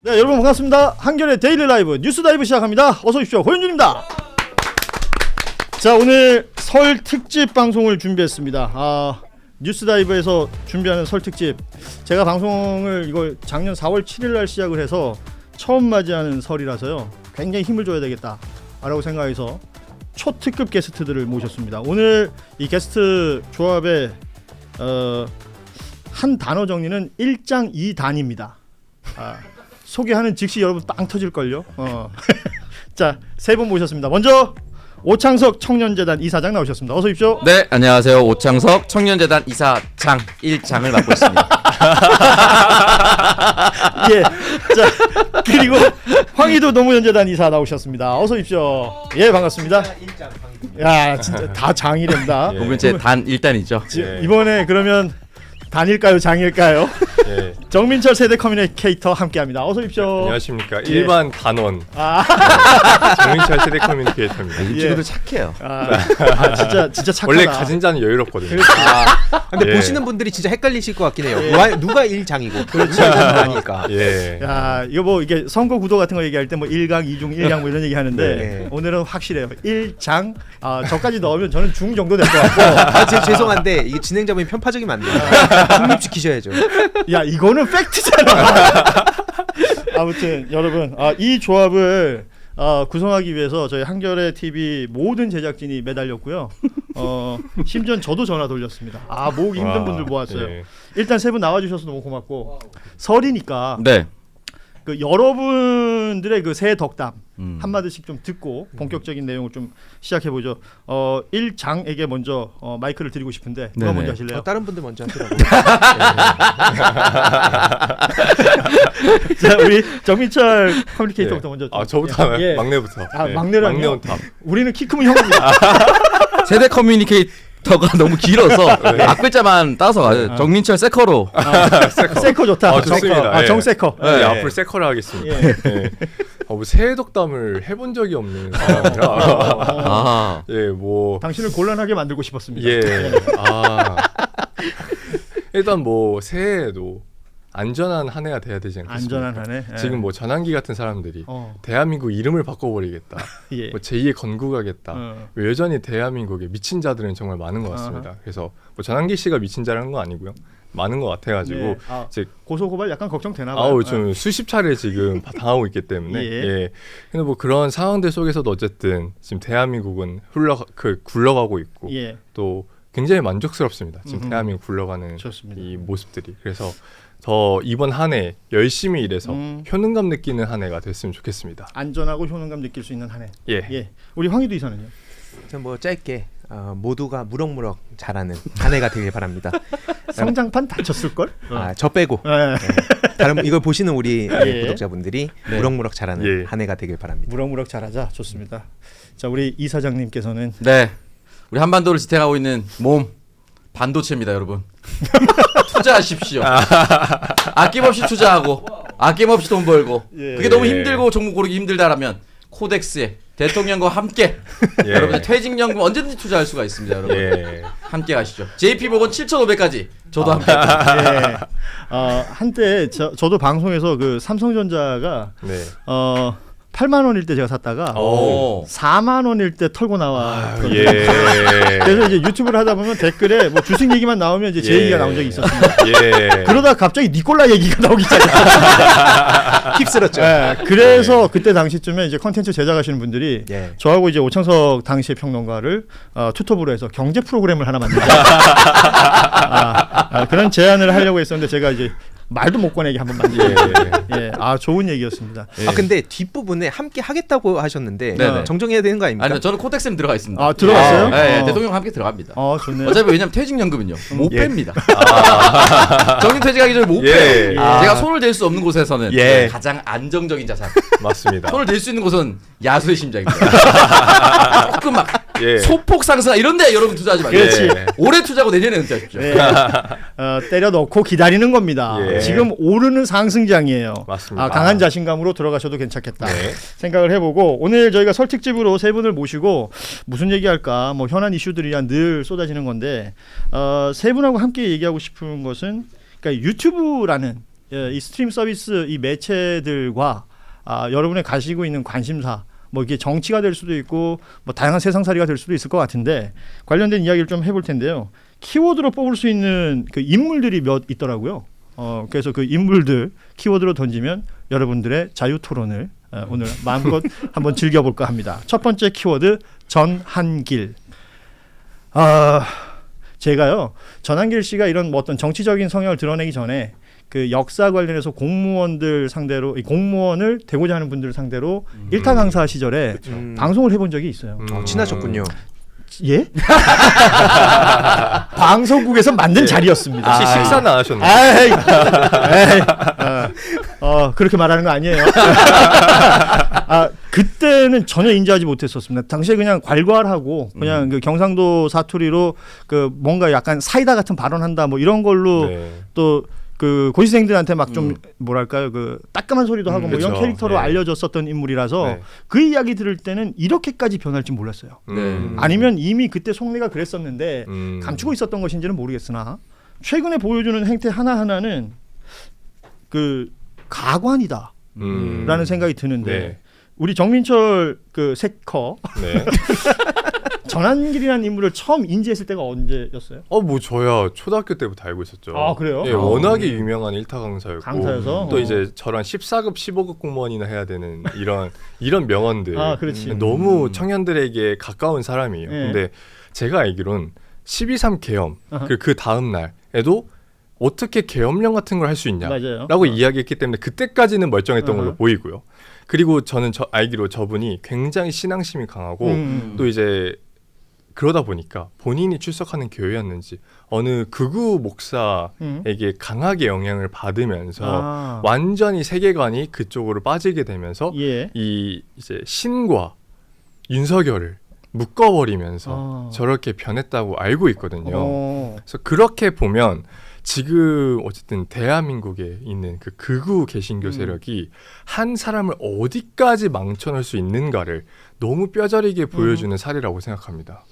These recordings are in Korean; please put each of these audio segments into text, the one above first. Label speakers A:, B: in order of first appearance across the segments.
A: 네, 여러분 반갑습니다. 한겨레 데일리 라이브 뉴스 다이브 시작합니다. 어서 오십시오. 고현준입니다. 자, 오늘 설 특집 방송을 준비했습니다. 뉴스 다이브에서 준비하는 설 특집. 제가 방송을 이걸 작년 4월 7일 날 시작을 해서 처음 맞이하는 설이라서요. 굉장히 힘을 줘야 되겠다라고 생각해서 초특급 게스트들을 모셨습니다. 오늘 이 게스트 조합의 한 단어 정리는 1장 2단입니다. 소개하는 즉시 여러분 빵 터질걸요. 자, 세 분 모셨습니다. 먼저 오창석 청년재단 이사장 나오셨습니다. 어서 오십시오.
B: 네, 안녕하세요. 오창석 청년재단 이사장 1장을 맡고 있습니다.
A: 예. 자, 그리고 황희도 노무현재단 이사 나오셨습니다. 어서 오십시오. 예, 반갑습니다. 야, 진짜 다 장이랍니다.
B: 보면 제 단 1단이죠.
A: 예. 이번에 그러면 단일까요, 장일까요?
C: 예.
A: 정민철 세대 커뮤니케이터 함께합니다. 어서 오십시오.
C: 안녕하십니까.
A: 예.
C: 일반 단원 정민철 세대 커뮤니케이터입니다.
B: 일주일도 착해요.
A: 진짜 착하다.
C: 원래 가진 자는 여유롭거든요.
D: 근데
C: 예.
D: 보시는 분들이 진짜 헷갈리실 것 같긴 해요. 누가 1장이고
A: 그렇죠.
D: 아니까.
C: 예.
A: 야, 이거 뭐 이게 선거 구도 같은 거 얘기할 때 뭐 1강, 2중, 1강 뭐 이런 얘기 하는데
D: 네.
A: 오늘은 확실해요. 1장. 저까지 넣으면 저는 중 정도 될 것 같고.
D: 죄송한데 이게 진행자분이 편파적이면 안 돼요. 중립시키셔야죠.
A: 야, 이거는 팩트잖아. 아무튼 여러분, 이 조합을 구성하기 위해서 저희 한겨레 TV 모든 제작진이 매달렸고요. 심지어 저도 전화 돌렸습니다. 모으기 힘든 분들 모았어요.
C: 예.
A: 일단 세 분 나와주셔서 너무 고맙고 설이니까
B: 네.
A: 그 여러분들의 그 새해 덕담 한마디씩 좀 듣고
B: 음.
A: 본격적인 내용을 좀 시작해 보죠. 1장에게 먼저 마이크를 드리고 싶은데 누가
B: 네네.
A: 먼저 하실래요?
D: 다른 분들 먼저 하시라고.
A: 자, 우리 정민철 커뮤니케이터부터 먼저.
C: 저부터 하나요?
A: 예.
C: 막내부터.
A: 막내라뇨?
C: 막내 온탑.
A: 우리는 키 크면 형입니다.
B: 세대 커뮤니케이터가 너무 길어서 앞글자만 따서 가요. 정민철 세커로.
A: 세커 좋다.
C: 좋습니다. 예.
A: 정세커.
C: 네,
B: 예.
C: 앞으로 세커를 하겠습니다.
A: 예.
C: 예. 뭐 새해 덕담을 해본 적이 없는 사람이라 예, 뭐
A: 당신을 곤란하게 만들고 싶었습니다.
C: 예. 일단 뭐 새해에도 안전한 한 해가 돼야 되지 않겠습니까?
A: 안전한 한 해. 예.
C: 지금 뭐 전환기 같은 사람들이
A: 어.
C: 대한민국 이름을 바꿔버리겠다.
A: 예.
C: 뭐 제2의 건국하겠다. 뭐 여전히 대한민국에 미친 자들은 정말 많은 것 같습니다. 그래서 뭐 전환기 씨가 미친 자라는 건 아니고요. 많은 것 같아가지고
A: 예.
C: 이제
A: 고소 고발 약간 걱정되나 봐요.
C: 좀 수십 차례 지금 당하고 있기 때문에
A: 예.
C: 예. 근데 뭐 그런 상황들 속에서도 어쨌든 지금 대한민국은 굴러가고 있고
A: 예.
C: 또 굉장히 만족스럽습니다. 지금 대한민국 굴러가는
A: 좋습니다.
C: 이 모습들이. 그래서 더 이번 한 해 열심히 일해서 효능감 느끼는 한 해가 됐으면 좋겠습니다.
A: 안전하고 효능감 느낄 수 있는 한 해.
C: 예.
A: 예. 우리 황희도 이사는요?
D: 전 뭐 짧게 모두가 무럭무럭 자라는 한 해가 되길 바랍니다.
A: 성장판 다쳤을 걸?
D: 저 빼고
A: 예.
D: 다른 이걸 보시는 우리
A: 예.
D: 구독자분들이
B: 네.
D: 무럭무럭 자라는
C: 예.
D: 한 해가 되길 바랍니다.
A: 무럭무럭 잘하자. 좋습니다. 자, 우리 이사장님께서는
B: 네. 우리 한반도를 지탱하고 있는 몸 반도체입니다, 여러분. 투자하십시오. 아낌없이 투자하고 아낌없이 돈 벌고.
A: 예.
B: 그게 너무 힘들고 종목 고르기 힘들다라면 코덱스에 대통령과 함께
C: 예.
B: 여러분들 퇴직연금 언제든지 투자할 수가 있습니다, 여러분.
C: 예.
B: 함께 가시죠. JP모건 7,500까지 저도 함께.
A: 예. 한때 저도 방송에서 그 삼성전자가
C: 네.
A: 8만 원일 때 제가 샀다가
B: 오.
A: 4만 원일 때 털고 나왔거든요.
C: 예.
A: 그래서 이제 유튜브를 하다 보면 댓글에 뭐 주식 얘기만 나오면 이제 제
C: 예.
A: 얘기가 나온 적이 있었습니다.
C: 예.
A: 그러다 갑자기 니콜라 얘기가 나오기 시작했어요.
D: 휩쓸었죠.
A: 예, 그래서 그때 당시쯤에 이제 컨텐츠 제작하시는 분들이
D: 예.
A: 저하고 이제 오창석 당시의 평론가를 투톱으로 해서 경제 프로그램을 하나 만들자. 그런 제안을 하려고 했었는데 제가 이제 말도 못 꺼내게 한번 만들었어요. 예, 좋은 얘기였습니다.
D: 근데 뒷부분에 함께 하겠다고 하셨는데
B: 네네.
D: 정정해야 되는 거 아닙니까?
B: 아니요, 저는 코덱스에 들어가 있습니다.
A: 들어갔어요?
B: 네, 대통령 함께 들어갑니다.
A: 좋네요.
B: 어차피 왜냐면 퇴직연금은요 못
D: 예.
B: 뺍니다. 정년 퇴직하기 전에 못
C: 예.
B: 빼. 제가 손을 댈 수 없는 곳에서는
C: 예.
B: 가장 안정적인 자산.
C: 맞습니다.
B: 손을 댈 수 있는 곳은 야수의 심장입니다. 조금 막
C: 예.
B: 소폭 상승 이런데 여러분 투자하지 말고.
A: 그렇지.
B: 올해 투자고 내년에 은퇴하십시오.
A: 예. 때려 넣고 기다리는 겁니다.
C: 예.
A: 지금 오르는 상승장이에요.
C: 맞습니다.
A: 강한 자신감으로 들어가셔도 괜찮겠다
C: 네.
A: 생각을 해보고 오늘 저희가 설 특집으로 세 분을 모시고 무슨 얘기할까 뭐 현안 이슈들이란 늘 쏟아지는 건데 세 분하고 함께 얘기하고 싶은 것은 그러니까 유튜브라는 이 스트림 서비스 이 매체들과 여러분의 가지고 있는 관심사 뭐 이게 정치가 될 수도 있고 뭐 다양한 세상살이가 될 수도 있을 것 같은데 관련된 이야기를 좀 해볼 텐데요. 키워드로 뽑을 수 있는 그 인물들이 몇 있더라고요. 그래서 그 인물들 키워드로 던지면 여러분들의 자유 토론을 오늘 마음껏 한번 즐겨볼까 합니다. 첫 번째 키워드 전한길. 제가요 전한길 씨가 이런 뭐 어떤 정치적인 성향을 드러내기 전에 그 역사 관련해서 공무원들 상대로 이 공무원을 되고자 하는 분들 상대로 일타 강사 시절에 방송을 해본 적이 있어요.
D: 친하셨군요.
A: 예? 방송국에서 만든 자리였습니다.
C: 혹시 식사는 안 하셨나요?
A: 에이, 그렇게 말하는 거 아니에요. 그때는 전혀 인지하지 못했었습니다. 당시에 그냥 괄괄하고 그냥 그 경상도 사투리로 그 뭔가 약간 사이다 같은 발언한다 뭐 이런 걸로
C: 네.
A: 또 그 고시생들한테 막 좀 뭐랄까요 그 따끔한 소리도 하고 뭐 이런
C: 그쵸.
A: 캐릭터로
C: 네.
A: 알려졌었던 인물이라서
C: 네.
A: 그 이야기 들을 때는 이렇게까지 변할 줄 몰랐어요. 아니면 이미 그때 속내가 그랬었는데 감추고 있었던 것인지는 모르겠으나 최근에 보여주는 행태 하나하나는 그 가관이다라는 생각이 드는데
C: 네.
A: 우리 정민철 그 세커
C: 네.
A: 전한길이라는 인물을 처음 인지했을 때가 언제였어요?
C: 뭐 저야 초등학교 때부터 알고 있었죠.
A: 아, 그래요?
C: 예, 워낙에 유명한 일타 강사였고
A: 강사여서?
C: 또 이제 저랑 14급 15급 공무원이나 해야 되는 이런 명언들
A: 그렇지.
C: 너무 청년들에게 가까운 사람이에요.
A: 예.
C: 근데 제가 알기론 12.3 계엄
A: 아하.
C: 그 다음 날에도 어떻게 계엄령 같은 걸 할 수
A: 맞아요.
C: 있냐라고 이야기했기 때문에 그때까지는 멀쩡했던 걸로
A: 아하.
C: 보이고요. 그리고 저는 알기로 저분이 굉장히 신앙심이 강하고 또 이제 그러다 보니까 본인이 출석하는 교회였는지 어느 극우 목사에게 강하게 영향을 받으면서 완전히 세계관이 그쪽으로 빠지게 되면서
A: 예.
C: 이 이제 신과 윤석열을 묶어버리면서 저렇게 변했다고 알고 있거든요. 그래서 그렇게 보면 지금 어쨌든 대한민국에 있는 그 극우 개신교 세력이 한 사람을 어디까지 망쳐놓을 수 있는가를 너무 뼈저리게 보여주는 사례라고 생각합니다.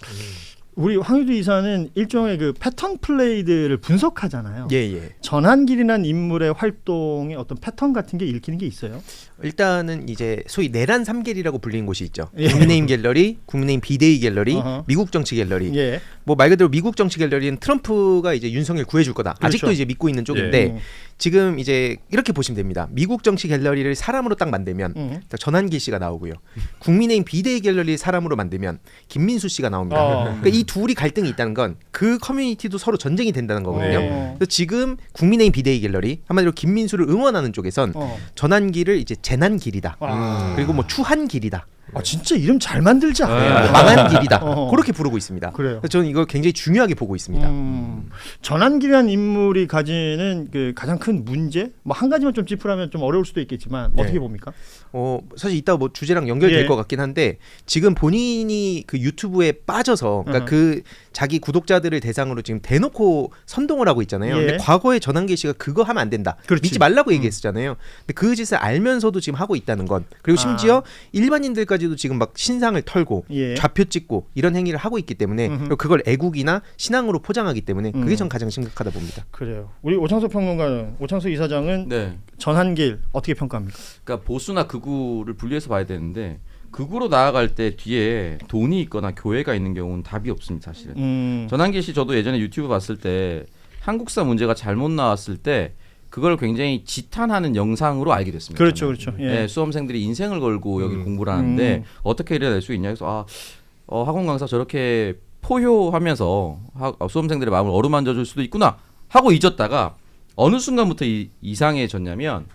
A: 우리 황유두 이사는 일종의 그 패턴 플레이들을 분석하잖아요.
D: 예.
A: 전한길이라는 인물의 활동의 어떤 패턴 같은 게 읽히는 게 있어요?
D: 일단은 이제 소위 내란 3갤이라고 불리는 곳이 있죠.
A: 예.
D: 국민의힘 갤러리, 국민의힘 비대위 갤러리,
A: 어허.
D: 미국 정치 갤러리.
A: 예.
D: 뭐 말 그대로 미국 정치 갤러리는 트럼프가 이제 윤석열 구해줄 거다.
A: 그렇죠.
D: 아직도 이제 믿고 있는 쪽인데
A: 예.
D: 지금 이제 이렇게 보시면 됩니다. 미국 정치 갤러리를 사람으로 딱 만들면 딱 전한길 씨가 나오고요. 국민의힘 비대위 갤러리를 사람으로 만들면 김민수 씨가 나옵니다. 그러니까 이 둘이 갈등이 있다는 건 그 커뮤니티도 서로 전쟁이 된다는 거거든요. 그래서 지금 국민의힘 비대위 갤러리 한마디로 김민수를 응원하는 쪽에선 전한길을 이제 재난길이다. 그리고 뭐 추한길이다.
A: 진짜 이름 잘 만들지 않아요?
D: 망한 길이다. 그렇게 부르고 있습니다.
A: 그래요.
D: 그래서 저는 이걸 굉장히 중요하게 보고 있습니다.
A: 전한길이라는 인물이 가지는 그 가장 큰 문제, 뭐 한 가지만 좀 짚으라면 좀 어려울 수도 있겠지만
D: 네.
A: 어떻게 봅니까?
D: 사실 이따 뭐 주제랑 연결될
A: 예.
D: 것 같긴 한데 지금 본인이 그 유튜브에 빠져서 그러니까 그 자기 구독자들을 대상으로 지금 대놓고 선동을 하고 있잖아요.
A: 예.
D: 근데 과거에 전한길 씨가 그거 하면 안 된다.
A: 그렇지.
D: 믿지 말라고 얘기했었잖아요. 근데 그 짓을 알면서도 지금 하고 있다는 건 그리고 심지어 일반인들까지도 지금 막 신상을 털고
A: 예.
D: 좌표 찍고 이런 행위를 하고 있기 때문에 그리고 그걸 애국이나 신앙으로 포장하기 때문에 그게 전 가장 심각하다 봅니다.
A: 그래요. 우리 오창석 평론가는 오창석 이사장은
B: 네.
A: 전한길 어떻게 평가합니까?
B: 그러니까 보수나 극우를 분리해서 봐야 되는데 극우로 나아갈 때 뒤에 돈이 있거나 교회가 있는 경우는 답이 없습니다, 사실은. 전한길 씨 저도 예전에 유튜브 봤을 때 한국사 문제가 잘못 나왔을 때 그걸 굉장히 지탄하는 영상으로 알게 됐습니다.
A: 그렇죠,
B: 저는.
A: 그렇죠. 예.
B: 예, 수험생들이 인생을 걸고 여기 공부를 하는데 어떻게 이래낼 수 있냐 해서 학원 강사 저렇게 포효하면서 수험생들의 마음을 어루만져 줄 수도 있구나 하고 잊었다가 어느 순간부터 이상해졌냐면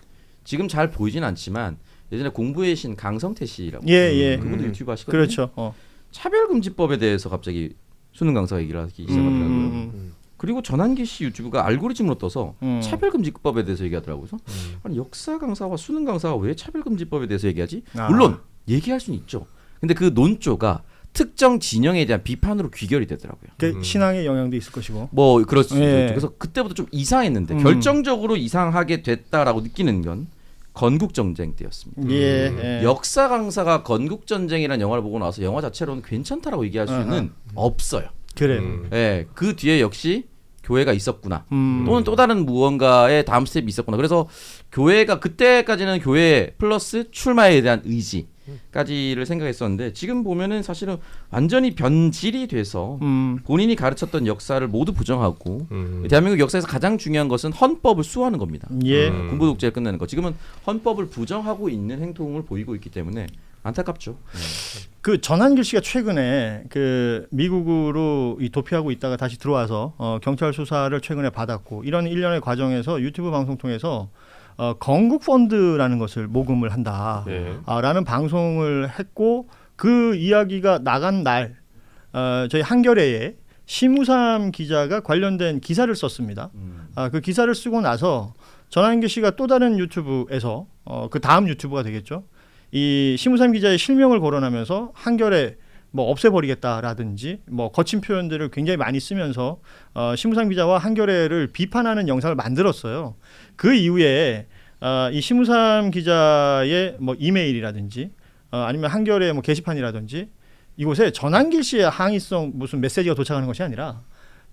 B: 지금 잘 보이진 않지만 예전에 공부의 신 강성태 씨라고
A: 예.
B: 그분도 유튜브 하시거든요.
A: 그렇죠.
B: 차별금지법에 대해서 갑자기 수능 강사가 얘기를 하기 시작하더라고요. 그리고 전한기 씨 유튜브가 알고리즘으로 떠서 차별금지법에 대해서 얘기하더라고요. 그래서 아니 역사 강사와 수능 강사가 왜 차별금지법에 대해서 얘기하지? 물론 얘기할 수는 있죠. 근데 그 논조가 특정 진영에 대한 비판으로 귀결이 되더라고요.
A: 그 신앙의 영향도 있을 것이고.
B: 뭐 그럴 수도
A: 예.
B: 있죠. 그래서 그때부터 좀 이상했는데 결정적으로 이상하게 됐다라고 느끼는 건 건국전쟁 때였습니다.
A: 예.
B: 역사 강사가 건국전쟁이라는 영화를 보고 나서 영화 자체로는 괜찮다라고 얘기할 수는 없어요.
A: 그래요.
B: 예, 그 뒤에 역시 교회가 있었구나. 또는 또 다른 무언가의 다음 스텝이 있었구나. 그래서 교회가 그때까지는 교회 플러스 출마에 대한 의지까지를 생각했었는데 지금 보면은 사실은 완전히 변질이 돼서 본인이 가르쳤던 역사를 모두 부정하고 대한민국 역사에서 가장 중요한 것은 헌법을 수호하는 겁니다.
A: 예.
B: 군부 독재를 끝내는 거. 지금은 헌법을 부정하고 있는 행동을 보이고 있기 때문에 안타깝죠.
A: 그 전한길 씨가 최근에 그 미국으로 도피하고 있다가 다시 들어와서 경찰 수사를 최근에 받았고 이런 일련의 과정에서 유튜브 방송 통해서 건국 펀드라는 것을 모금을 한다라는 방송을 했고 그 이야기가 나간 날 저희 한겨레에 심우삼 기자가 관련된 기사를 썼습니다. 그 기사를 쓰고 나서 전한길 씨가 또 다른 유튜브에서 그 다음 유튜브가 되겠죠. 이 심우삼 기자의 실명을 거론하면서 한겨레 뭐 없애버리겠다라든지 뭐 거친 표현들을 굉장히 많이 쓰면서 심우삼 기자와 한겨레를 비판하는 영상을 만들었어요. 그 이후에 이 심우삼 기자의 뭐 이메일이라든지 아니면 한겨레 뭐 게시판이라든지 이곳에 전한길 씨의 항의성 무슨 메시지가 도착하는 것이 아니라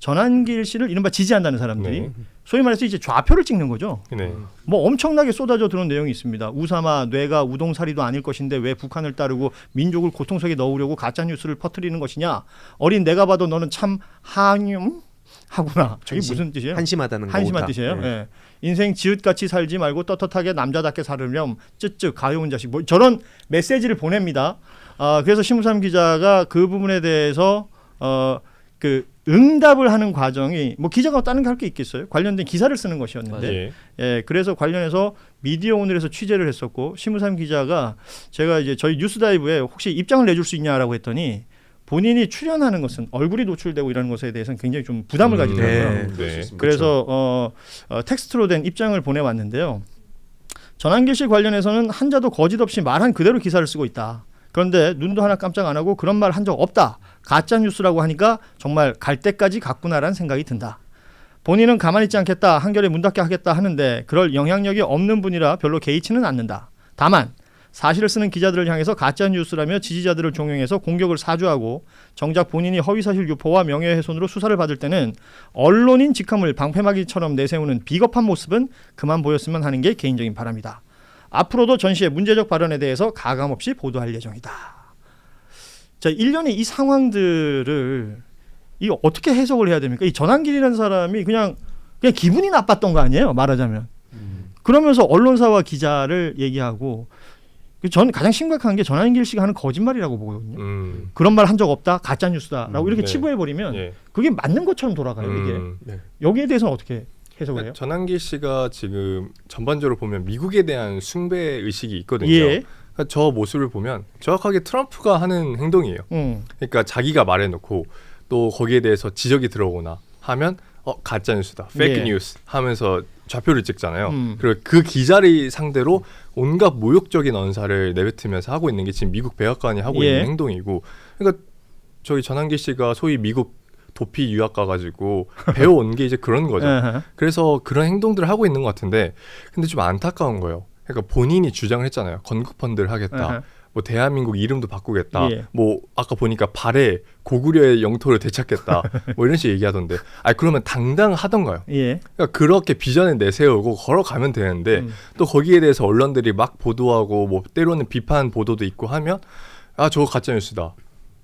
A: 전한길 씨를 이른바 지지한다는 사람들이
C: 네.
A: 소위 말해서 이제 좌표를 찍는 거죠.
C: 네.
A: 뭐 엄청나게 쏟아져 들어온 내용이 있습니다. 우사마 뇌가 우동사리도 아닐 것인데 왜 북한을 따르고 민족을 고통 속에 넣으려고 가짜 뉴스를 퍼뜨리는 것이냐. 어린 내가 봐도 너는 참 하구나. 저게 무슨 뜻이에요?
D: 한심하다는 거.
A: 한심한 뜻이에요.
D: 네.
A: 예. 인생 지읒같이 살지 말고 떳떳하게 남자답게 살으렴. 쯧쯧 가여운 자식. 뭐 저런 메시지를 보냅니다. 그래서 심우삼 기자가 그 부분에 대해서 그 응답을 하는 과정이 뭐 기자가 다른 게 할 게 있겠어요? 관련된 기사를 쓰는 것이었는데, 예, 그래서 관련해서 미디어 오늘에서 취재를 했었고 심우삼 기자가 제가 이제 저희 뉴스다이브에 혹시 입장을 내줄 수 있냐라고 했더니 본인이 출연하는 것은 얼굴이 노출되고 이런 것에 대해서는 굉장히 좀 부담을 가지더라고요.
C: 네.
A: 그래서 텍스트로 된 입장을 보내왔는데요. 전한길 씨 관련해서는 한자도 거짓 없이 말한 그대로 기사를 쓰고 있다. 그런데 눈도 하나 깜짝 안 하고 그런 말 한 적 없다. 가짜 뉴스라고 하니까 정말 갈 때까지 갔구나라는 생각이 든다. 본인은 가만히 있지 않겠다. 한겨레 문 닫게 하겠다 하는데 그럴 영향력이 없는 분이라 별로 개의치는 않는다. 다만 사실을 쓰는 기자들을 향해서 가짜 뉴스라며 지지자들을 종용해서 공격을 사주하고 정작 본인이 허위사실 유포와 명예훼손으로 수사를 받을 때는 언론인 직함을 방패막이처럼 내세우는 비겁한 모습은 그만 보였으면 하는 게 개인적인 바람이다. 앞으로도 전 씨의 문제적 발언에 대해서 가감없이 보도할 예정이다. 자, 일련의 이 상황들을 이거 어떻게 해석을 해야 됩니까? 이 전한길이라는 사람이 그냥 기분이 나빴던 거 아니에요? 말하자면. 그러면서 언론사와 기자를 얘기하고 전 가장 심각한 게 전한길 씨가 하는 거짓말이라고 보거든요. 그런 말 한 적 없다, 가짜 뉴스다라고 이렇게 치부해버리면 그게 맞는 것처럼 돌아가요. 이게 여기에 대해서는 어떻게 해석을 해요?
C: 전한길 씨가 지금 전반적으로 보면 미국에 대한 숭배 의식이 있거든요.
A: 예.
C: 그러니까 저 모습을 보면 정확하게 트럼프가 하는 행동이에요. 그러니까 자기가 말해놓고 또 거기에 대해서 지적이 들어오거나 하면 가짜 뉴스다, 페이크 뉴스 하면서 좌표를 찍잖아요. 그리고 그 기자를 상대로 온갖 모욕적인 언사를 내뱉으면서 하고 있는 게 지금 미국 백악관이 하고 있는 행동이고, 그러니까 저희 전한길 씨가 소위 미국 도피 유학 가가지고 배워온 게 이제 그런 거죠. 그래서 그런 행동들을 하고 있는 것 같은데, 근데 좀 안타까운 거예요. 그러니까 본인이 주장을 했잖아요. 건국 펀드를 하겠다. 뭐 대한민국 이름도 바꾸겠다. 뭐 아까 보니까 발에 고구려의 영토를 되찾겠다. 뭐 이런 식으로 얘기하던데. 그러면 당당하던가요? 그러니까 그렇게 비전을 내세우고 걸어가면 되는데 또 거기에 대해서 언론들이 막 보도하고 뭐 때로는 비판 보도도 있고 하면 저거 가짜 뉴스다.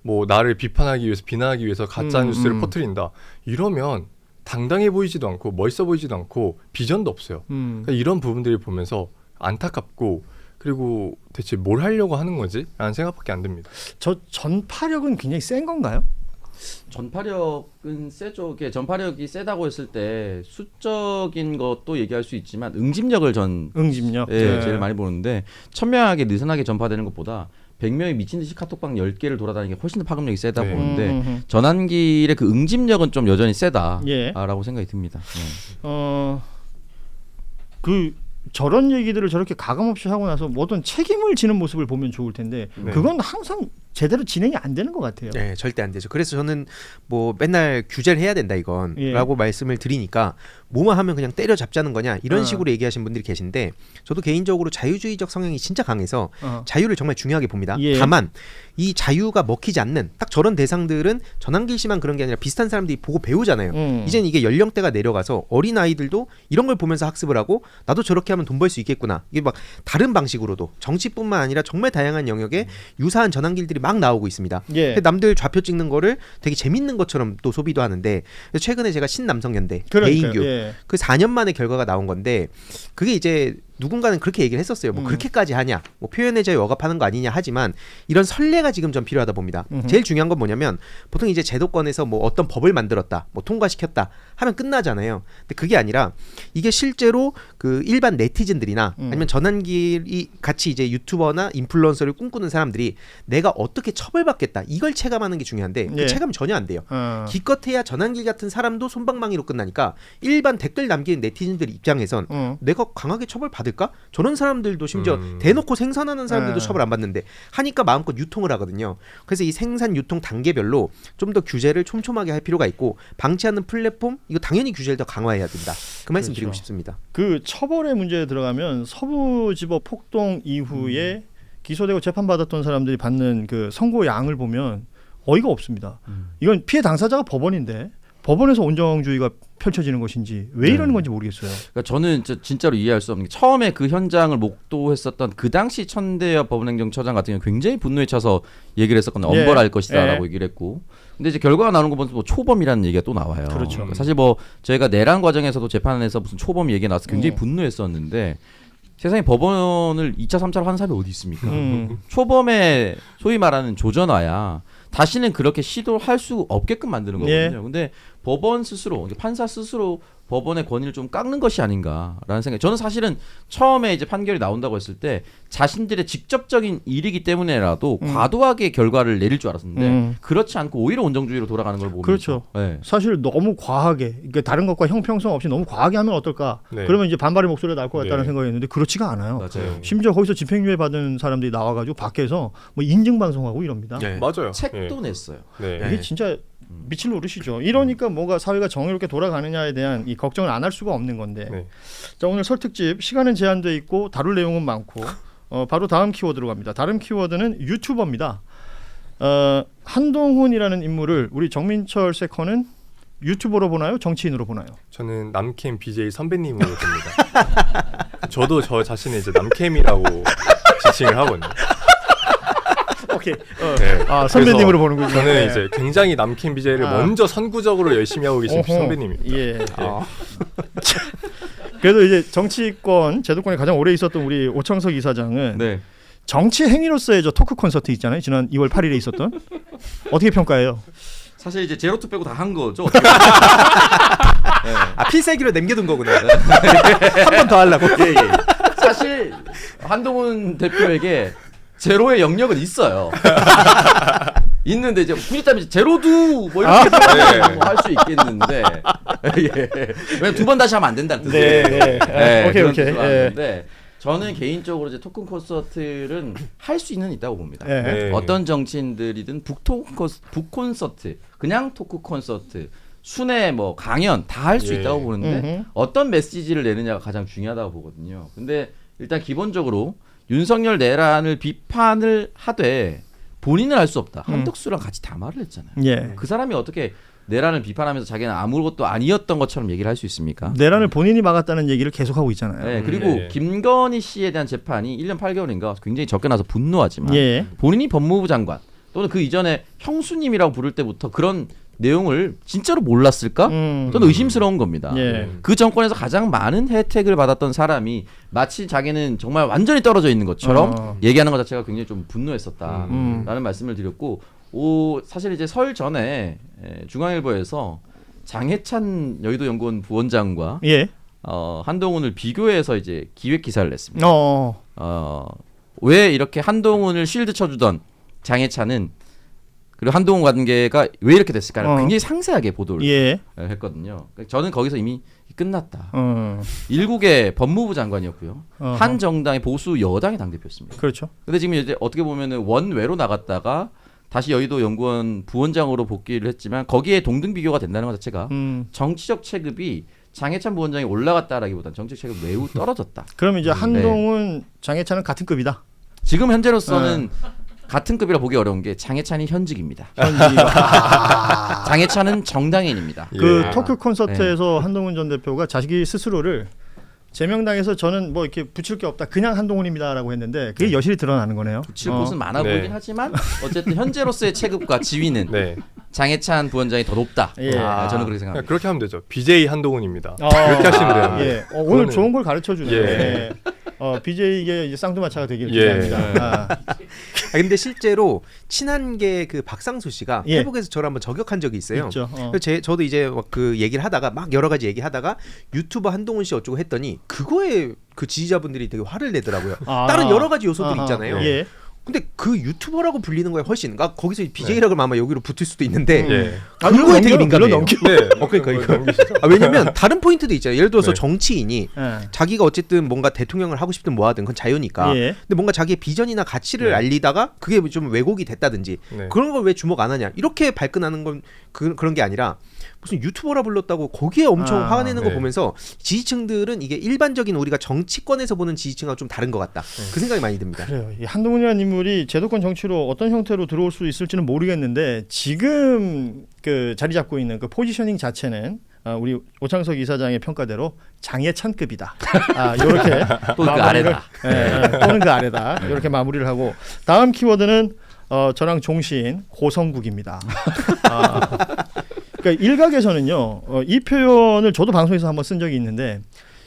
C: 뭐 나를 비판하기 위해서 비난하기 위해서 가짜 뉴스를 퍼뜨린다. 이러면 당당해 보이지도 않고 멋있어 보이지도 않고 비전도 없어요. 그러니까 이런 부분들을 보면서 안타깝고, 그리고 대체 뭘 하려고 하는 거지? 라는 생각밖에 안 듭니다.
A: 저 전파력은 굉장히 센 건가요?
B: 전파력은 세죠. 전파력이 세다고 했을 때 수적인 것도 얘기할 수 있지만 응집력을
A: 응집력?
B: 제일 많이 보는데 천명하게 느슨하게 전파되는 것보다 100명이 미친 듯이 카톡방 10개를 돌아다니는 게 훨씬 더 파급력이 세다 보는데 전한길의 그 응집력은 좀 여전히 세다라고 생각이 듭니다. 저런 얘기들을 저렇게 가감없이 하고 나서 어떤 책임을 지는 모습을 보면 좋을 텐데 그건 항상
A: 제대로 진행이 안 되는 것 같아요.
D: 네, 절대 안 되죠. 그래서 저는 뭐 맨날 규제를 해야 된다 이건라고 말씀을 드리니까 뭐만 하면 그냥 때려잡자는 거냐 이런 식으로 얘기하시는 분들이 계신데 저도 개인적으로 자유주의적 성향이 진짜 강해서 자유를 정말 중요하게 봅니다. 다만 이 자유가 먹히지 않는 딱 저런 대상들은 전환길 씨만 그런 게 아니라 비슷한 사람들이 보고 배우잖아요. 이제는 이게 연령대가 내려가서 어린 아이들도 이런 걸 보면서 학습을 하고 나도 저렇게 하면 돈 벌 수 있겠구나. 이게 막 다른 방식으로도 정치뿐만 아니라 정말 다양한 영역에 유사한 전환길들이 막 나오고 있습니다. 남들 좌표 찍는 거를 되게 재밌는 것처럼 또 소비도 하는데 최근에 제가 신남성연대 개인교 그 4년 만에 결과가 나온 건데 그게 이제 누군가는 그렇게 얘기를 했었어요. 뭐 그렇게까지 하냐, 뭐 표현의 자유 억압하는 거 아니냐 하지만 이런 선례가 지금 좀 필요하다 봅니다. 제일 중요한 건 뭐냐면 보통 이제 제도권에서 뭐 어떤 법을 만들었다, 뭐 통과시켰다 하면 끝나잖아요. 근데 그게 아니라 이게 실제로 그 일반 네티즌들이나 아니면 전환길이 같이 이제 유튜버나 인플루언서를 꿈꾸는 사람들이 내가 어떻게 처벌받겠다 이걸 체감하는 게 중요한데 그 체감 전혀 안 돼요. 기껏해야 전환길 같은 사람도 솜방망이로 끝나니까 일반 댓글 남기는 네티즌들 입장에선 내가 강하게 처벌받을까? 저런 사람들도 심지어 대놓고 생산하는 사람들도 처벌 안 받는데 하니까 마음껏 유통을 하거든요. 그래서 이 생산 유통 단계별로 좀 더 규제를 촘촘하게 할 필요가 있고 방치하는 플랫폼 이거 당연히 규제를 더 강화해야 된다. 그 말씀 드리고 싶습니다.
A: 그 처벌의 문제에 들어가면 서부지법 폭동 이후에 기소되고 재판받았던 사람들이 받는 그 선고량을 보면 어이가 없습니다. 이건 피해 당사자가 법원인데 법원에서 온정주의가 펼쳐지는 것인지 왜 이러는 건지 모르겠어요.
B: 그러니까 저는 진짜로 이해할 수 없는 게 처음에 그 현장을 목도했었던 그 당시 천대엽 법원행정처장 같은 경우 굉장히 분노에 차서 얘기를 했었거든요. 엄벌할 것이다라고 얘기를 했고, 근데 이제 결과가 나오는 거 보면 뭐 초범이라는 얘기가 또 나와요.
A: 그렇죠.
B: 그러니까 사실 뭐 저희가 내란 과정에서도 재판에서 무슨 초범 얘기가 나와서 굉장히 분노했었는데 세상에 법원을 2차, 3차로 하는 사람이 어디 있습니까? 초범의 소위 말하는 조전화야. 다시는 그렇게 시도할 수 없게끔 만드는 거거든요. 근데 법원 스스로, 판사 스스로 법원의 권위를 좀 깎는 것이 아닌가라는 생각. 저는 사실은 처음에 이제 판결이 나온다고 했을 때 자신들의 직접적인 일이기 때문에라도 과도하게 결과를 내릴 줄 알았는데 그렇지 않고 오히려 온정주의로 돌아가는 걸 보면서
A: 그렇죠. 사실 너무 과하게, 그러니까 다른 것과 형평성 없이 너무 과하게 하면 어떨까? 그러면 이제 반발의 목소리가 날 것 같다는 생각이었는데 그렇지가 않아요.
B: 맞아요.
A: 심지어 거기서 집행유예 받은 사람들이 나와가지고 밖에서 뭐 인증 방송하고 이럽니다.
C: 맞아요.
B: 책도 냈어요.
A: 이게 진짜 미칠 노릇이죠. 이러니까 뭔가 사회가 정의롭게 돌아가느냐에 대한 이 걱정을 안 할 수가 없는 건데. 자, 오늘 설 특집 시간은 제한돼 있고 다룰 내용은 많고 바로 다음 키워드로 갑니다. 다른 키워드는 유튜버입니다. 한동훈이라는 인물을 우리 정민철 세커는 유튜버로 보나요? 정치인으로 보나요?
C: 저는 남캠 BJ 선배님으로 봅니다. 저도 저 자신을 이제 남캠이라고 지칭을 하거든요.
A: 오케이. 선배님으로 보는군요.
C: 저는 이제 굉장히 남캠 BJ를 먼저 선구적으로 열심히 하고 계신 선배님입니다.
A: 그래도 이제 정치권 제도권에 가장 오래 있었던 우리 오청석 이사장은 정치 행위로서의 저 토크 콘서트 있잖아요. 지난 2월 8일에 있었던 어떻게 평가해요?
B: 사실 이제 제로투 빼고 다 한 거죠.
D: 필살기로 남겨둔 거구나. 한 번 더 하려고.
B: 사실 한동훈 대표에게 제로의 영역은 있어요. 있는데 이제 굳이 따면 제로두 뭐 이렇게 할 수 있겠는데 왜냐면 두 번 다시 하면 안 된다는 뜻이에요. 오케이. 저는 개인적으로 이제 토큰 콘서트는 할 수 있는 있다고 봅니다. 어떤 정치인들이든 북콘서트, 그냥 토크 콘서트, 순회 뭐 강연 다 할 수 있다고 보는데 어떤 메시지를 내느냐가 가장 중요하다고 보거든요. 근데 일단 기본적으로 윤석열 내란을 비판을 하되 본인은 할 수 없다. 한덕수랑 같이 다 말을 했잖아요. 그 사람이 어떻게 내란을 비판하면서 자기는 아무것도 아니었던 것처럼 얘기를 할 수 있습니까?
A: 내란을 본인이 막았다는 얘기를 계속하고 있잖아요.
B: 그리고 김건희 씨에 대한 재판이 1년 8개월인가 굉장히 적게 나서 분노하지만 본인이 법무부 장관 또는 그 이전에 형수님이라고 부를 때부터 그런 내용을 진짜로 몰랐을까? 저는 의심스러운 겁니다. 그 정권에서 가장 많은 혜택을 받았던 사람이 마치 자기는 정말 완전히 떨어져 있는 것처럼 얘기하는 것 자체가 굉장히 좀 분노했었다라는 말씀을 드렸고, 사실 이제 설 전에 중앙일보에서 장해찬 여의도연구원 부원장과 한동훈을 비교해서 이제 기획 기사를 냈습니다. 왜 이렇게 한동훈을 쉴드 쳐주던 장해찬은 그리고 한동훈 관계가 왜 이렇게 됐을까를 굉장히 상세하게 보도를 했거든요. 저는 거기서 이미 끝났다. 일국의 법무부 장관이었고요. 한 정당의 보수 여당의 당대표였습니다.
A: 그렇죠.
B: 근데 지금 이제 어떻게 보면은 원외로 나갔다가 다시 여의도 연구원 부원장으로 복귀를 했지만 거기에 동등 비교가 된다는 것 자체가 정치적 체급이 장해찬 부원장이 올라갔다라기보다는 정치적 체급이 매우 떨어졌다.
A: 그럼 이제 한동훈, 장해찬은 같은 급이다.
B: 지금 현재로서는 같은 급이라 보기 어려운 게 장해찬이 현직입니다. 장해찬은 정당인입니다.
A: 그 토크 콘서트에서 한동훈 전 대표가 자식이 스스로를 제명당에서 저는 뭐 이렇게 붙일 게 없다. 그냥 한동훈입니다라고 했는데 그게 여실히 드러나는 거네요.
B: 붙일 곳은 많아 보이긴 하지만 어쨌든 현재로서의 체급과 지위는 장해찬 부원장이 더 높다. 저는 그렇게 생각합니다.
C: 그렇게 하면 되죠. BJ 한동훈입니다. 이렇게 하시면 돼요.
A: 오늘 좋은 걸 가르쳐 주네요. BJ에게 이제 쌍두마차가 되길 기대합니다.
D: 근데 실제로 친한계 그 박상수 씨가 페이북에서 저를 한번 저격한 적이 있어요. 저도 이제 그 얘기를 하다가 막 여러 가지 얘기하다가 유튜버 한동훈 씨 어쩌고 했더니 그거에 그 지지자분들이 되게 화를 내더라고요. 다른 여러 가지 요소들 있잖아요. 근데 그 유튜버라고 불리는 거에 훨씬 거기서 BJ라고 하면 아마 여기로 붙을 수도 있는데 그거에 되게 민감해요. 왜냐면 다른 포인트도 있잖아요. 예를 들어서 정치인이 자기가 어쨌든 뭔가 대통령을 하고 싶든 뭐 하든 그건 자유니까. 근데 뭔가 자기의 비전이나 가치를 알리다가 그게 좀 왜곡이 됐다든지 그런 걸 왜 주목 안 하냐 이렇게 발끈하는 건 그런 게 아니라 무슨 유튜버라 불렀다고 거기에 엄청 화가 내는 거 보면서 지지층들은 이게 일반적인 우리가 정치권에서 보는 지지층하고 좀 다른 것 같다. 그 생각이 많이 듭니다.
A: 그래요. 이 한동훈이라는 인물이 제도권 정치로 어떤 형태로 들어올 수 있을지는 모르겠는데 지금 그 자리 잡고 있는 그 포지셔닝 자체는 우리 오창석 이사장의 평가대로 장해찬급이다. 이렇게
B: 또는 그 아래다.
A: 또는 그 아래다. 이렇게 마무리를 하고 다음 키워드는 저랑 종신 고성국입니다. 그러니까 일각에서는요, 이 표현을 저도 방송에서 한번 쓴 적이 있는데,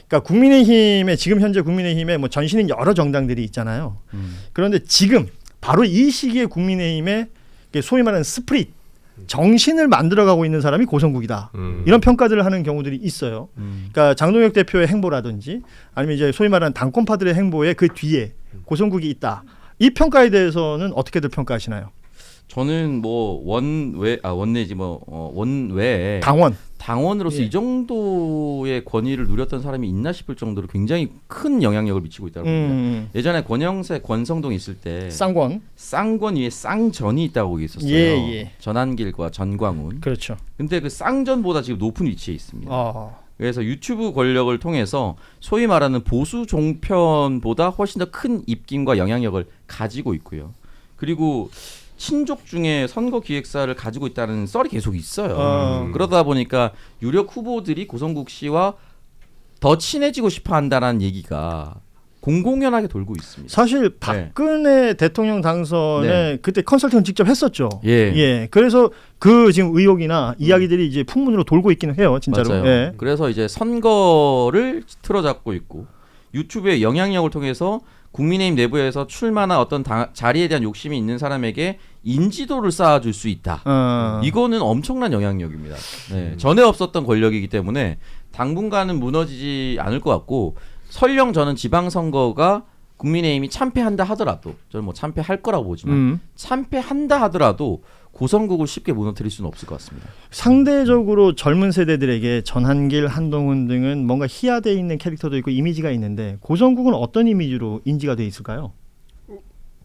A: 그러니까 국민의힘에 지금 현재 국민의힘에 뭐 전신인 여러 정당들이 있잖아요. 그런데 지금 바로 이 시기에 국민의힘에 소위 말하는 스프릿 정신을 만들어가고 있는 사람이 고성국이다. 이런 평가들을 하는 경우들이 있어요. 그러니까 장동혁 대표의 행보라든지 아니면 이제 소위 말하는 당권파들의 행보에 그 뒤에 고성국이 있다. 이 평가에 대해서는 어떻게들 평가하시나요?
B: 저는 뭐 원내지 원외 당원으로서 이 정도의 권위를 누렸던 사람이 있나 싶을 정도로 굉장히 큰 영향력을 미치고 있다고 봅니다. 예전에 권영세, 권성동 있을 때 쌍권 위에 쌍전이 있다고 있었어요. 전한길과 전광훈.
A: 그렇죠.
B: 근데 그 쌍전보다 지금 높은 위치에 있습니다. 그래서 유튜브 권력을 통해서 소위 말하는 보수 종편보다 훨씬 더 큰 입김과 영향력을 가지고 있고요. 그리고 친족 중에 선거 기획사를 가지고 있다는 썰이 계속 있어요. 그러다 보니까 유력 후보들이 고성국 씨와 더 친해지고 싶어 한다는 얘기가 공공연하게 돌고 있습니다.
A: 사실 박근혜 대통령 당선에 그때 컨설팅을 직접 했었죠. 그래서 그 지금 의혹이나 이야기들이 이제 풍문으로 돌고 있기는 해요, 진짜로.
B: 맞아요. 그래서 이제 선거를 틀어잡고 있고 유튜브의 영향력을 통해서 국민의힘 내부에서 출마나 어떤 자리에 대한 욕심이 있는 사람에게 인지도를 쌓아줄 수 있다. 이거는 엄청난 영향력입니다. 전에 없었던 권력이기 때문에 당분간은 무너지지 않을 것 같고 설령 저는 지방선거가 국민의힘이 참패한다 하더라도 저는 뭐 참패할 거라고 보지만 참패한다 하더라도 고성국을 쉽게 무너뜨릴 수는 없을 것 같습니다.
A: 상대적으로 젊은 세대들에게 전한길, 한동훈 등은 뭔가 희화되어 있는 캐릭터도 있고 이미지가 있는데 고성국은 어떤 이미지로 인지가 돼 있을까요?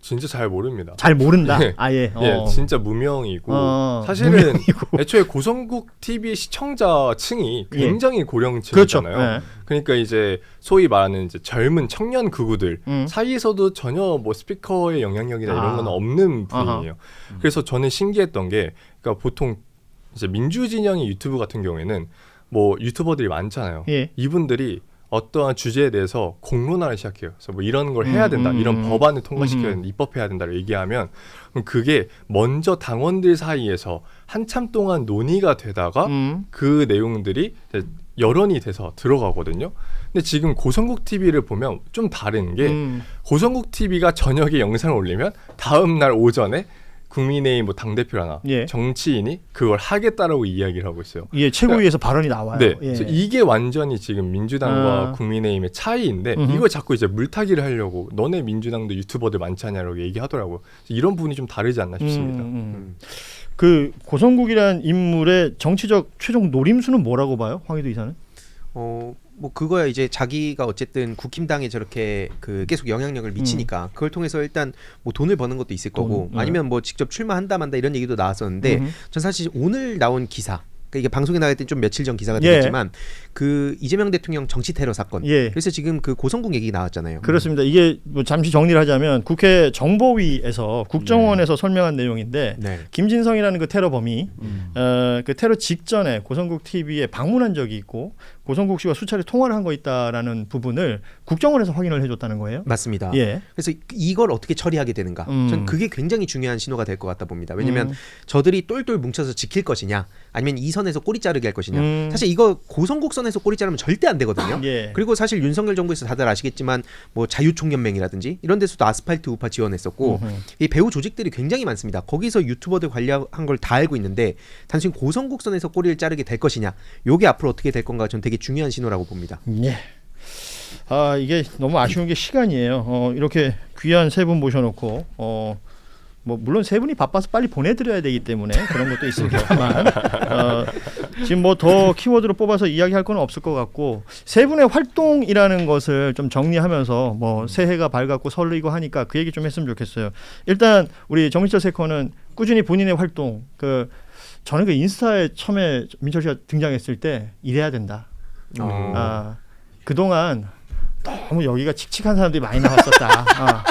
C: 진짜 잘 모릅니다.
A: 잘 모른다. 아예.
C: 진짜 무명이고 사실은 애초에 고성국 TV 시청자층이 굉장히 고령층이잖아요.
A: 그렇죠.
C: 그러니까 이제 소위 말하는 이제 젊은 청년 극우들 사이에서도 전혀 뭐 스피커의 영향력이나 이런 건 없는 분이에요. 그래서 저는 신기했던 게 그러니까 보통 이제 민주 진영의 유튜브 같은 경우에는 뭐 유튜버들이 많잖아요. 이분들이 어떠한 주제에 대해서 공론화를 시작해요. 그래서 뭐 이런 걸 해야 된다, 이런 법안을 통과시켜야 된다, 입법해야 된다를 얘기하면 그게 먼저 당원들 사이에서 한참 동안 논의가 되다가 그 내용들이 여론이 돼서 들어가거든요. 근데 지금 고성국 TV를 보면 좀 다른 게 고성국 TV가 저녁에 영상을 올리면 다음 날 오전에 국민의힘 뭐 당대표라나 정치인이 그걸 하겠다라고 이야기를 하고 있어요.
A: 최고위에서 발언이 나와요.
C: 그래서 이게 완전히 지금 민주당과 국민의힘의 차이인데 이걸 자꾸 이제 물타기를 하려고 너네 민주당도 유튜버들 많지 않냐라고 얘기하더라고요. 이런 부분이 좀 다르지 않나 싶습니다.
A: 그 고성국이라는 인물의 정치적 최종 노림수는 뭐라고 봐요? 황희도 이사는?
D: 뭐 그거야 이제 자기가 어쨌든 국힘당에 저렇게 그 계속 영향력을 미치니까 그걸 통해서 일단 뭐 돈을 버는 것도 있을 거고 아니면 뭐 직접 출마한다 만다 이런 얘기도 나왔었는데 전 사실 오늘 나온 기사 그러니까 이게 방송에 나갈 때 좀 며칠 전 기사가 되겠지만 그 이재명 대통령 정치 테러 사건 그래서 지금 그 고성국 얘기 나왔잖아요.
A: 그렇습니다. 이게 뭐 잠시 정리를 하자면 국회 정보위에서 국정원에서 설명한 내용인데 김진성이라는 그 테러범이 그 테러 직전에 고성국 TV에 방문한 적이 있고 고성국 씨와 수차례 통화를 한 거 있다라는 부분을 국정원에서 확인을 해줬다는 거예요.
D: 맞습니다. 그래서 이걸 어떻게 처리하게 되는가? 전 그게 굉장히 중요한 신호가 될 것 같다 봅니다. 왜냐하면 저들이 똘똘 뭉쳐서 지킬 것이냐, 아니면 이 선에서 꼬리 자르게 할 것이냐. 사실 이거 고성국 선에서 꼬리 자르면 절대 안 되거든요. 그리고 사실 윤석열 정부에서 다들 아시겠지만 뭐 자유총연맹이라든지 이런 데서도 아스팔트 우파 지원했었고 이 배우 조직들이 굉장히 많습니다. 거기서 유튜버들 관리한 걸 다 알고 있는데 단순히 고성국 선에서 꼬리를 자르게 될 것이냐, 요게 앞으로 어떻게 될 건가 전 되게 중요한 신호라고 봅니다.
A: 아 이게 너무 아쉬운 게 시간이에요. 이렇게 귀한 세 분 모셔놓고 뭐 물론 세 분이 바빠서 빨리 보내드려야 되기 때문에 그런 것도 있습니다만 지금 뭐 더 키워드로 뽑아서 이야기할 건 없을 것 같고 세 분의 활동이라는 것을 좀 정리하면서 뭐 새해가 밝았고 설이고 하니까 그 얘기 좀 했으면 좋겠어요. 일단 우리 정민철 세커는 꾸준히 본인의 활동 저는 그 인스타에 처음에 민철 씨가 등장했을 때 이래야 된다. 그동안 너무 여기가 칙칙한 사람들이 많이 나왔었다.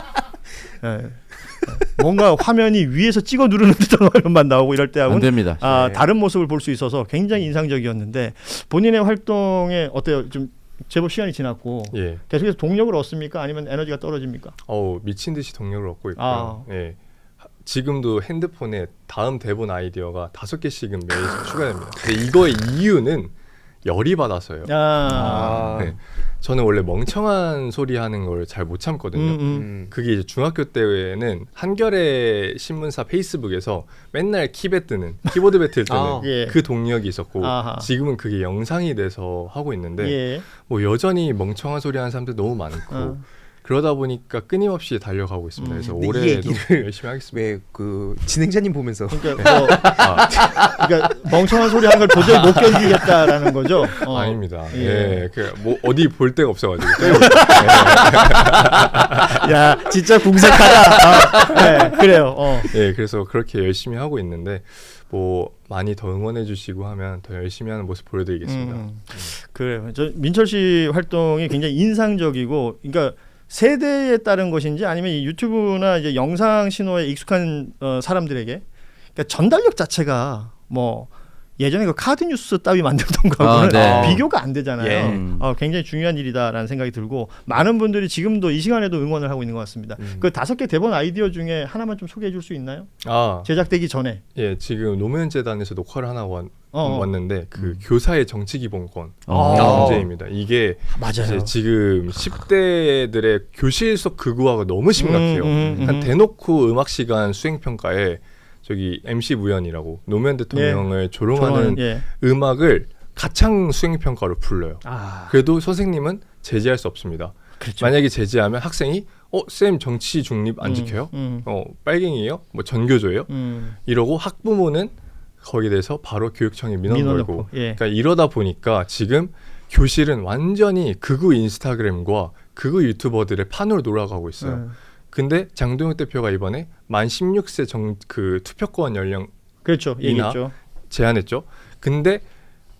A: 뭔가 화면이 위에서 찍어 누르는 듯한 화면만 나오고 이럴 때하고는
B: 안 됩니다.
A: 다른 모습을 볼 수 있어서 굉장히 인상적이었는데 본인의 활동에 어때요? 좀 제법 시간이 지났고 계속해서 동력을 얻습니까? 아니면 에너지가 떨어집니까?
C: 미친 듯이 동력을 얻고 있고요. 지금도 핸드폰에 다음 대본 아이디어가 5개씩은 매일 추가됩니다. 근데 이거의 이유는 열이 받아서요. 저는 원래 멍청한 소리 하는 걸 잘 못 참거든요. 그게 이제 중학교 때에는 한겨레 신문사 페이스북에서 맨날 키보드 배틀 뜨는 그 동력이 있었고 지금은 그게 영상이 돼서 하고 있는데 뭐 여전히 멍청한 소리 하는 사람들 너무 많고 그러다 보니까 끊임없이 달려가고 있습니다. 그래서 올해도 열심히 하겠습니다.
D: 왜 그 진행자님 보면서
A: 그러니까 멍청한 소리 하는 걸 도저히 못 견디겠다라는 거죠?
C: 아닙니다. 뭐 어디 볼 데가 없어가지고.
A: 야, 진짜 궁색하다. 그래요.
C: 그래서 그렇게 열심히 하고 있는데 뭐 많이 더 응원해 주시고 하면 더 열심히 하는 모습 보여드리겠습니다.
A: 그래요. 저 민철 씨 활동이 굉장히 인상적이고, 그러니까 세대에 따른 것인지 아니면 이 유튜브나 이제 영상 신호에 익숙한 사람들에게 그러니까 전달력 자체가 뭐 예전에 그 카드 뉴스 따위 만들던 거하고는 비교가 안 되잖아요. 굉장히 중요한 일이다라는 생각이 들고 많은 분들이 지금도 이 시간에도 응원을 하고 있는 것 같습니다. 그 5개 대본 아이디어 중에 하나만 좀 소개해 줄 수 있나요? 제작되기 전에. 지금
C: 노무현 재단에서 녹화를 하나 왔는데 그 교사의 정치 기본권 문제입니다. 이게
A: 맞아요.
C: 지금 10대들의 교실 속 극우화가 너무 심각해요. 한 대놓고 음악 시간 수행 평가에 저기 MC 무연이라고 노무현 대통령을 조롱하는 음악을 가창 수행 평가로 불러요. 그래도 선생님은 제지할 수 없습니다.
A: 그렇죠.
C: 만약에 제지하면 학생이 쌤 정치 중립 안 지켜요? 빨갱이에요? 뭐 전교조예요? 이러고 학부모는 거기에 대해서 바로 교육청에 민원 걸고 그러니까 이러다 보니까 지금 교실은 완전히 극우 인스타그램과 극우 유튜버들의 판으로 돌아가고 있어요. 근데 장동혁 대표가 이번에 만 16세 그 투표권 연령
A: 얘기했죠.
C: 제한했죠. 근데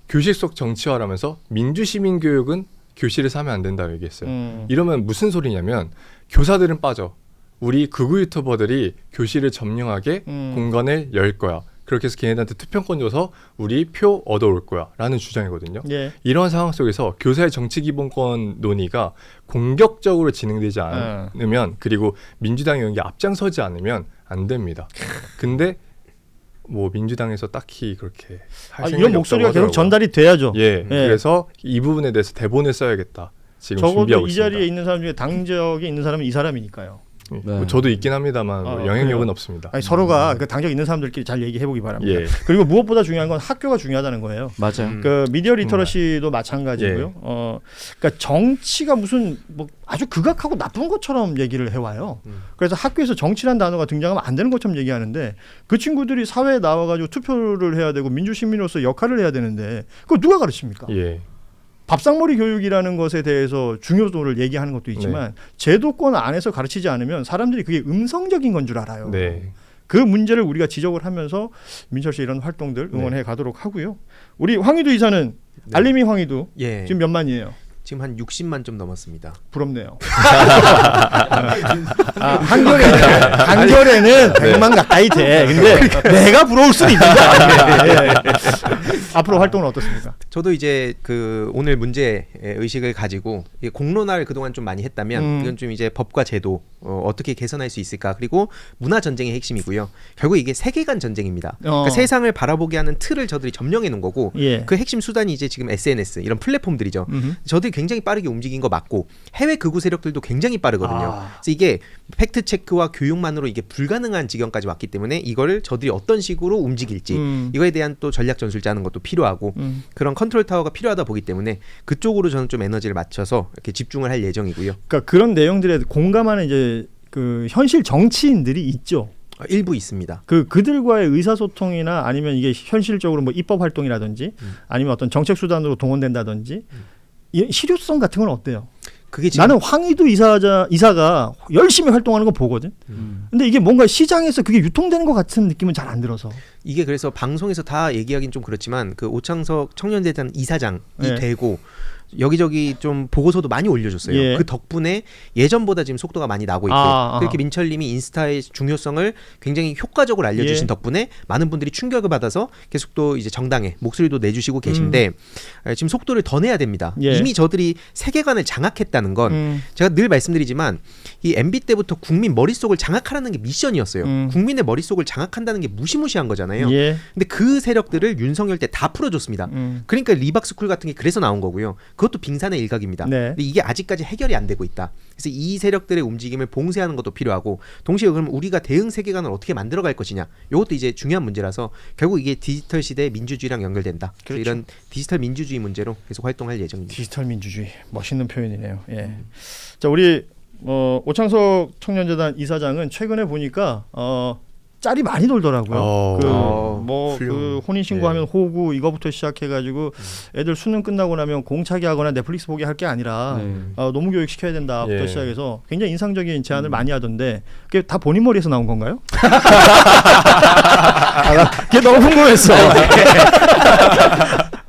C: 교실 속 정치화라면서 민주시민 교육은 교실에서 하면 안 된다고 얘기했어요. 이러면 무슨 소리냐면 교사들은 빠져. 우리 극우 유튜버들이 교실을 점령하게 공간을 열 거야. 그렇게 해서 걔네들한테 투표권 줘서 우리 표 얻어올 거야 라는 주장이거든요. 이런 상황 속에서 교사의 정치기본권 논의가 공격적으로 진행되지 않으면 그리고 민주당이 여기 앞장서지 않으면 안 됩니다. 근데 뭐 민주당에서 딱히 그렇게 할 생각이
A: 이런 목소리가 계속 전달이 돼야죠.
C: 그래서 이 부분에 대해서 대본을 써야겠다. 지금 준비하고
A: 적어도 이
C: 있습니다.
A: 자리에 있는 사람 중에 당적이 있는 사람은 이 사람이니까요.
C: 저도 있긴 합니다만 영향력은
A: 그래요.
C: 없습니다.
A: 서로가 그 당적 있는 사람들끼리 잘 얘기해 보기 바랍니다. 그리고 무엇보다 중요한 건 학교가 중요하다는 거예요.
B: 맞아요.
A: 그 미디어 리터러시도 마찬가지고요. 그러니까 정치가 무슨 뭐 아주 극악하고 나쁜 것처럼 얘기를 해와요. 그래서 학교에서 정치란 단어가 등장하면 안 되는 것처럼 얘기하는데 그 친구들이 사회에 나와가지고 투표를 해야 되고 민주시민으로서 역할을 해야 되는데 그거 누가 가르칩니까? 밥상머리 교육이라는 것에 대해서 중요도를 얘기하는 것도 있지만 제도권 안에서 가르치지 않으면 사람들이 그게 음성적인 건 줄 알아요.
C: 네.
A: 그 문제를 우리가 지적을 하면서 민철 씨 이런 활동들 응원해 가도록 하고요. 우리 황희두 이사는 알림이 황희두
D: 예.
A: 지금 몇 만이에요?
D: 지금 한 60만 좀 넘었습니다.
A: 부럽네요. 한결에는 100만 가까이 돼. 근데 내가 부러울 수도 있는데. 앞으로 활동은 어떻습니까?
D: 저도 이제 그 오늘 문제 의식을 가지고 공론화를 그동안 좀 많이 했다면 이건 좀 이제 법과 제도 어떻게 개선할 수 있을까, 그리고 문화 전쟁의 핵심이고요. 결국 이게 세계관 전쟁입니다. 그러니까 세상을 바라보게 하는 틀을 저들이 점령해 놓은 거고 그 핵심 수단이 이제 지금 SNS 이런 플랫폼들이죠. 저들이 굉장히 빠르게 움직인 거 맞고 해외 극우 세력들도 굉장히 빠르거든요. 그래서 이게 팩트 체크와 교육만으로 이게 불가능한 지경까지 왔기 때문에 이거를 저들이 어떤 식으로 움직일지 이거에 대한 또 전략 전술 짜는 것도 필요하고 그런 컨트롤 타워가 필요하다 보기 때문에 그쪽으로 저는 좀 에너지를 맞춰서 이렇게 집중을 할 예정이고요.
A: 그러니까 그런 내용들에 공감하는 이제 그 현실 정치인들이 있죠.
D: 일부 있습니다.
A: 그들과의 의사소통이나 아니면 이게 현실적으로 뭐 입법 활동이라든지 아니면 어떤 정책 수단으로 동원된다든지 이 실효성 같은 건 어때요?
D: 그게 지금
A: 나는 황희두 이사가 열심히 활동하는 거 보거든. 근데 이게 뭔가 시장에서 그게 유통되는 것 같은 느낌은 잘 안 들어서.
D: 이게 그래서 방송에서 다 얘기하긴 좀 그렇지만 그 오창석 청년재단 이사장이 되고 여기저기 좀 보고서도 많이 올려줬어요. 그 덕분에 예전보다 지금 속도가 많이 나고 있고 그렇게 민철님이 인스타의 중요성을 굉장히 효과적으로 알려주신 덕분에 많은 분들이 충격을 받아서 계속 또 이제 정당에 목소리도 내주시고 계신데 지금 속도를 더 내야 됩니다. 이미 저들이 세계관을 장악했다는 건 제가 늘 말씀드리지만 이 MB 때부터 국민 머릿속을 장악하라는 게 미션이었어요. 국민의 머릿속을 장악한다는 게 무시무시한 거잖아요. 근데 그 세력들을 윤석열 때 다 풀어줬습니다. 그러니까 리박스쿨 같은 게 그래서 나온 거고요. 그것도 빙산의 일각입니다. 근데 이게 아직까지 해결이 안 되고 있다. 그래서 이 세력들의 움직임을 봉쇄하는 것도 필요하고 동시에 그럼 우리가 대응 세계관을 어떻게 만들어갈 것이냐. 이것도 이제 중요한 문제라서 결국 이게 디지털 시대의 민주주의랑 연결된다. 그래서 이런 디지털 민주주의 문제로 계속 활동할 예정입니다.
A: 디지털 민주주의 멋있는 표현이네요. 자 우리 오창석 청년재단 이사장은 최근에 보니까 짤이 많이 돌더라고요. 그 혼인신고하면 호구 이거부터 시작해가지고 애들 수능 끝나고 나면 공차기 하거나 넷플릭스 보기 할 게 아니라 노무교육 시켜야 된다부터 시작해서 굉장히 인상적인 제안을 많이 하던데 그게 다 본인 머리에서 나온 건가요? 그게 너무 궁금했어.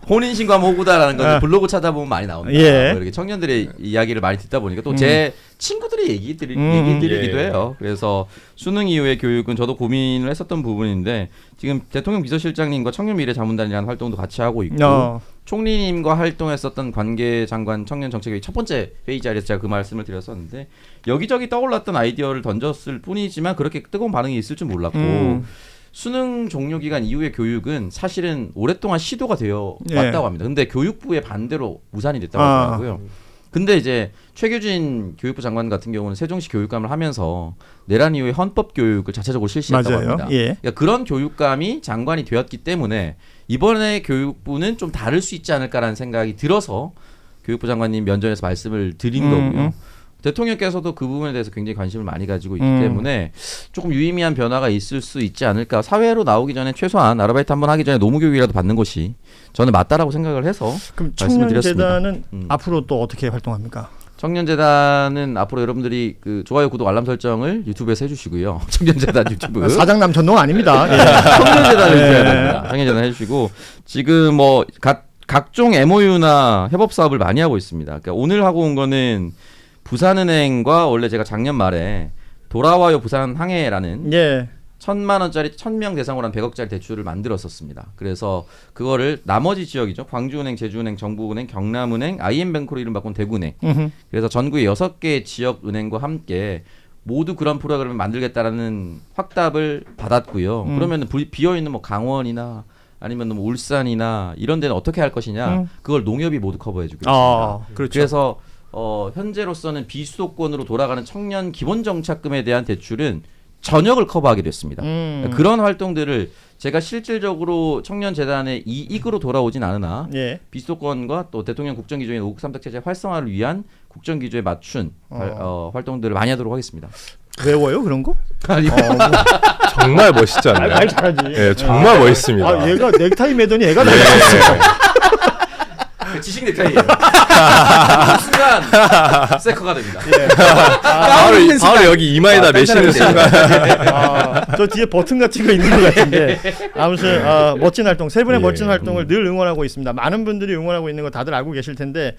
B: 혼인신고하면 호구다라는 건 블로그 찾아보면 많이 나옵니다. 뭐 이렇게 청년들의 이야기를 많이 듣다 보니까 또 제 친구들의 얘기들이기도 해요. 그래서 수능 이후의 교육은 저도 고민을 했었던 부분인데 지금 대통령 비서실장님과 청년미래자문단이라는 활동도 같이 하고 있고 총리님과 활동했었던 관계장관 청년정책회의 첫 번째 회의 자리에서 제가 그 말씀을 드렸었는데 여기저기 떠올랐던 아이디어를 던졌을 뿐이지만 그렇게 뜨거운 반응이 있을 줄 몰랐고 수능 종료 기간 이후의 교육은 사실은 오랫동안 시도가 되어 왔다고 합니다. 근데 교육부의 반대로 무산이 됐다고 하더라고요. 근데 이제 최규진 교육부 장관 같은 경우는 세종시 교육감을 하면서 내란 이후에 헌법 교육을 자체적으로 실시했다고 합니다. 그러니까 그런 교육감이 장관이 되었기 때문에 이번에 교육부는 좀 다를 수 있지 않을까라는 생각이 들어서 교육부 장관님 면전에서 말씀을 드린 거고요. 대통령께서도 그 부분에 대해서 굉장히 관심을 많이 가지고 있기 때문에 조금 유의미한 변화가 있을 수 있지 않을까. 사회로 나오기 전에 최소한 아르바이트 한번 하기 전에 노무교육이라도 받는 것이 저는 맞다라고 생각을 해서
A: 그럼
B: 말씀을 드렸습니다.
A: 청년재단은 앞으로 또 어떻게 활동합니까?
B: 청년재단은 앞으로 여러분들이 그 좋아요, 구독, 알람 설정을 유튜브에서 해주시고요. 청년재단 유튜브.
A: 사장남 전동 아닙니다.
B: 청년재단을 해주셔야 됩니다. 청년재단 해주시고 지금 뭐 각종 MOU나 협업 사업을 많이 하고 있습니다. 그러니까 오늘 하고 온 거는 부산은행과 원래 제가 작년 말에 돌아와요 부산 항해라는 1,000만 원짜리 1,000명 대상으로 한 100억짜리 대출을 만들었었습니다. 그래서 그거를 나머지 지역이죠. 광주은행, 제주은행, 정부은행, 경남은행, IM뱅크로 이름 바꾼 대구은행. 그래서 전국의 6개 지역은행과 함께 모두 그런 프로그램을 만들겠다라는 확답을 받았고요. 그러면 비어있는 뭐 강원이나 아니면 뭐 울산이나 이런 데는 어떻게 할 것이냐. 그걸 농협이 모두 커버해주고 있습니다. 그래서 현재로서는 비수도권으로 돌아가는 청년 기본정착금에 대한 대출은 전역을 커버하게 됐습니다. 그런 활동들을 제가 실질적으로 청년재단의 이익으로 돌아오진 않으나 비수도권과 또 대통령 국정기조의 5국 3탁 체제 활성화를 위한 국정기조에 맞춘 활동들을 많이 하도록 하겠습니다.
A: 외워요 그런 거?
C: 정말 멋있지 않나요?
A: 말 잘하지.
C: 정말 멋있습니다.
A: 얘가 넥타이 매더니 애가 나왔어.
B: 지식 넥타이예요. 그 순간 세커가 됩니다.
C: 바로 여기 이마에다 매시는 순간.
A: 저 뒤에 버튼 같은 거 있는 것 같은데 아무튼 멋진 활동, 세 분의 멋진 활동을 늘 응원하고 있습니다. 많은 분들이 응원하고 있는 거 다들 알고 계실 텐데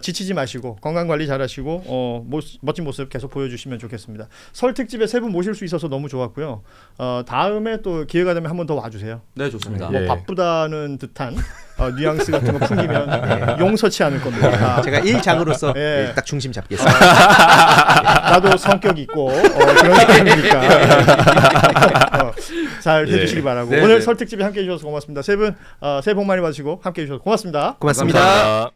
A: 지치지 마시고 건강 관리 잘하시고 멋진 모습 계속 보여주시면 좋겠습니다. 설 특집에 세 분 모실 수 있어서 너무 좋았고요. 다음에 또 기회가 되면 한 번 더 와주세요.
B: 네, 좋습니다.
A: 뭐 바쁘다는 듯한 뉘앙스 같은 거 풍기면 용서치 않을 겁니다.
D: 제가 1장으로서
A: 예.
D: 딱 중심 잡겠습니다.
A: 나도 성격 있고 그런 사람이니까 잘 해주시기 바라고
B: 네,
A: 오늘
B: 네.
A: 설 특집에 함께해 주셔서 고맙습니다. 세 분 새해 복 많이 받으시고 함께해 주셔서 고맙습니다.
D: 고맙습니다.
C: 감사합니다.